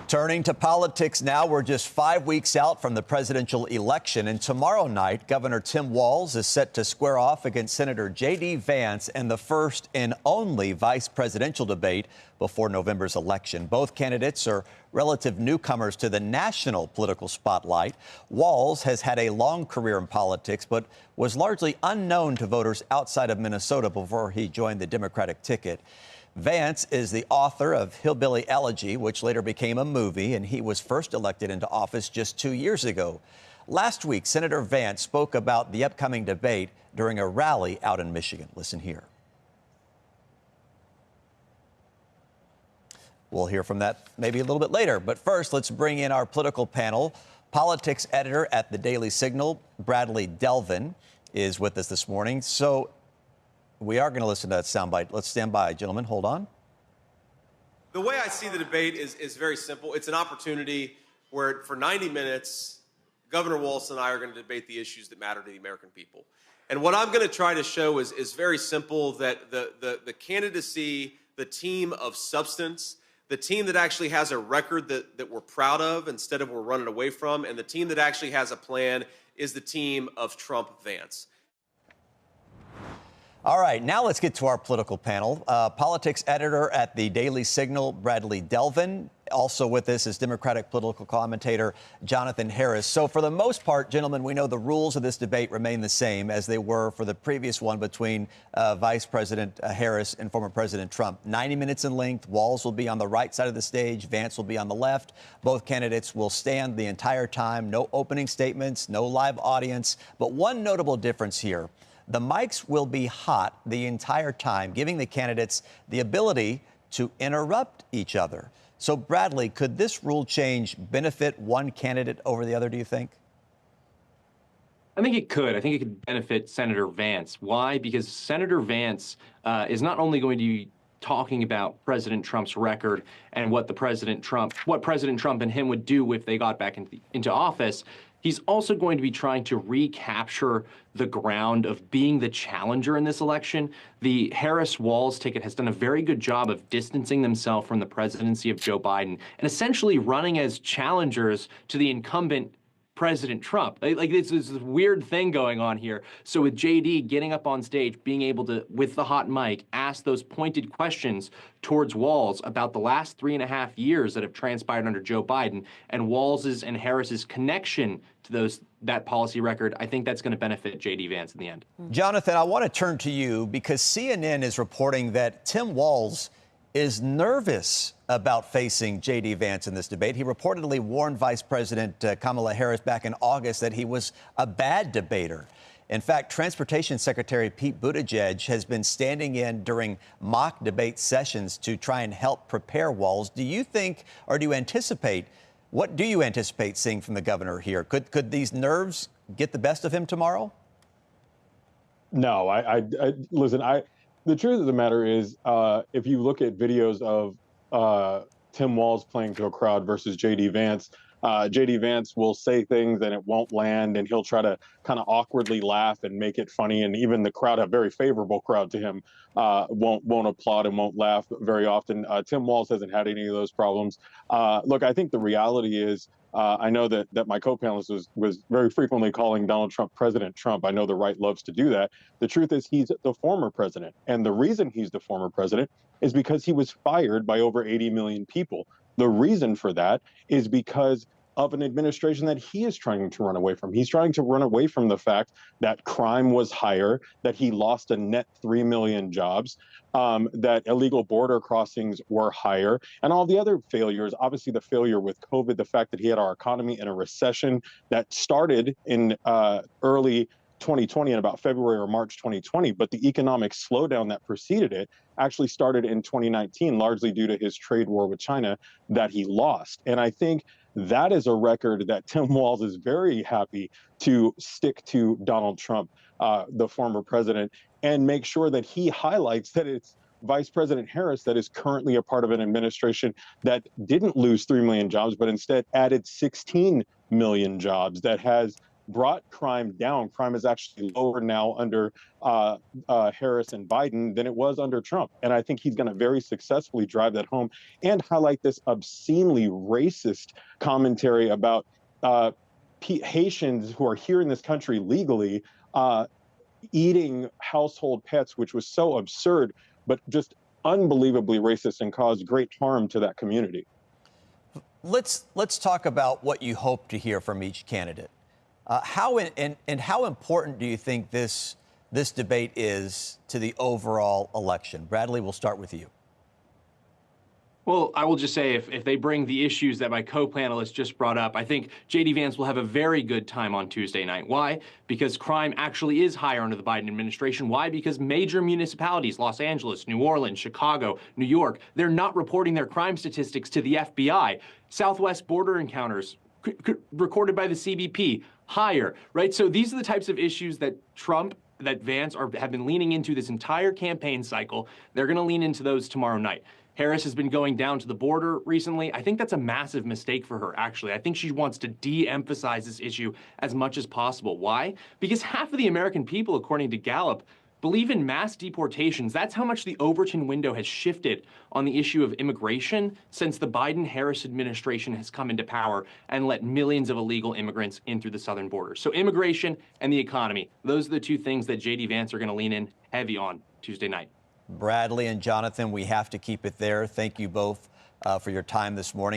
Turning to politics now, we're just 5 weeks out from the presidential election, and tomorrow night, Governor Tim Walz is set to square off against Senator JD Vance in the first and only vice presidential debate before November's election. Both candidates are relative newcomers to the national political spotlight. Walz has had a long career in politics, but was largely unknown to voters outside of Minnesota before he joined the Democratic ticket. Vance is the author of Hillbilly Elegy, which later became a movie, and he was first elected into office just 2 years ago. Last week, Senator Vance spoke about the upcoming debate during a rally out in Michigan. Listen here. We'll hear from that maybe a little bit later. But first, let's bring in our political panel. Politics editor at the Daily Signal, Bradley Delvin, is with us this morning. So we are going to listen to that soundbite. Let's stand by, gentlemen. Hold on. The way I see the debate is very simple. It's an opportunity where, for 90 minutes, Governor Walz and I are going to debate the issues that matter to the American people. And what I'm going to try to show is very simple, that the candidacy, the team of substance, the team that actually has a record that we're proud of instead of we're running away from, and the team that actually has a plan is the team of Trump-Vance. All right, now let's get to our political panel. Politics editor at the Daily Signal, Bradley Delvin. Also with us is Democratic political commentator Jonathan Harris. So for the most part, gentlemen, we know the rules of this debate remain the same as they were for the previous one between Vice President Harris and former President Trump. 90 minutes in length. Walz will be on the right side of the stage. Vance will be on the left. Both candidates will stand the entire time. No opening statements, no live audience. But one notable difference here. The mics will be hot the entire time, giving the candidates the ability to interrupt each other. So, Bradley, could this rule change benefit one candidate over the other, do you think? I think it could. I think it could benefit Senator Vance. Why? Because Senator Vance is not only going to be talking about President Trump's record and what President Trump and him would do if they got back into office. He's also going to be trying to recapture the ground of being the challenger in this election. The Harris-Walz ticket has done a very good job of distancing themselves from the presidency of Joe Biden and essentially running as challengers to the incumbent President Trump. Like this is this weird thing going on here. So with JD getting up on stage, being able to, with the hot mic, ask those pointed questions towards Walz about the last 3.5 years that have transpired under Joe Biden and Walz's and Harris's connection to that policy record, I think that's going to benefit JD Vance in the end. Jonathan, I want to turn to you because CNN is reporting that Tim Walz is nervous about facing J.D. Vance in this debate. He reportedly warned Vice President Kamala Harris back in August that he was a bad debater. In fact, Transportation Secretary Pete Buttigieg has been standing in during mock debate sessions to try and help prepare Walz. Do you think, or do you anticipate, what do you anticipate seeing from the governor here? Could these nerves get the best of him tomorrow? No, listen, the truth of the matter is, if you look at videos of Tim Walz playing to a crowd versus JD Vance, JD Vance will say things and it won't land, and he'll try to kind of awkwardly laugh and make it funny. And even the crowd, a very favorable crowd to him, won't applaud and won't laugh very often. Tim Walz hasn't had any of those problems. Look, I think the reality is, I know that my co-panelist was very frequently calling Donald Trump President Trump. I know the right loves to do that. The truth is he's the former president. And the reason he's the former president is because he was fired by over 80 million people. The reason for that is because of an administration that he is trying to run away from. He's trying to run away from the fact that crime was higher, that he lost a net 3 million jobs, that illegal border crossings were higher, and all the other failures. Obviously, the failure with COVID, the fact that he had our economy in a recession that started in early 2020 in about February or March 2020, but the economic slowdown that preceded it actually started in 2019, largely due to his trade war with China that he lost. And I think that is a record that Tim Walz is very happy to stick to Donald Trump, the former president, and make sure that he highlights that it's Vice President Harris that is currently a part of an administration that didn't lose 3 million jobs, but instead added 16 million jobs, that has brought crime down. Crime is actually lower now under Harris and Biden than it was under Trump. And I think he's going to very successfully drive that home and highlight this obscenely racist commentary about Haitians who are here in this country legally eating household pets, which was so absurd, but just unbelievably racist and caused great harm to that community. Let's talk about what you hope to hear from each candidate. How important do you think this debate is to the overall election? Bradley, we'll start with you. Well, I will just say if they bring the issues that my co-panelists just brought up, I think JD Vance will have a very good time on Tuesday night. Why? Because crime actually is higher under the Biden administration. Why? Because major municipalities, Los Angeles, New Orleans, Chicago, New York, they're not reporting their crime statistics to the FBI. Southwest border encounters recorded by the CBP, higher, right? So these are the types of issues that Vance have been leaning into this entire campaign cycle. They're going to lean into those tomorrow night. Harris has been going down to the border recently. I think that's a massive mistake for her, actually. I think she wants to de-emphasize this issue as much as possible. Why? Because half of the American people, according to Gallup, believe in mass deportations. That's how much the Overton window has shifted on the issue of immigration since the Biden-Harris administration has come into power and let millions of illegal immigrants in through the southern border. So immigration and the economy, those are the two things that JD Vance are going to lean in heavy on Tuesday night. Bradley and Jonathan, we have to keep it there. Thank you both for your time this morning.